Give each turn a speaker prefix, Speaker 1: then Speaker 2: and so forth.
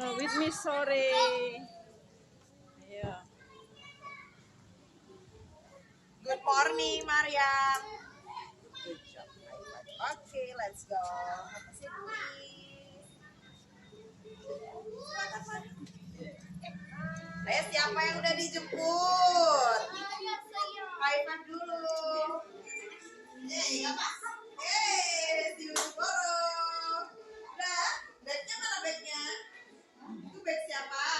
Speaker 1: with Miss Sore. Yeah.
Speaker 2: Good morning, Mariam. Good job. Okay, let's go. Have a seat, please. Ayo, siapa yang udah dijemput? High five dulu. Si Boro. Udah, bagnya mana bagnya? Itu bag siapa?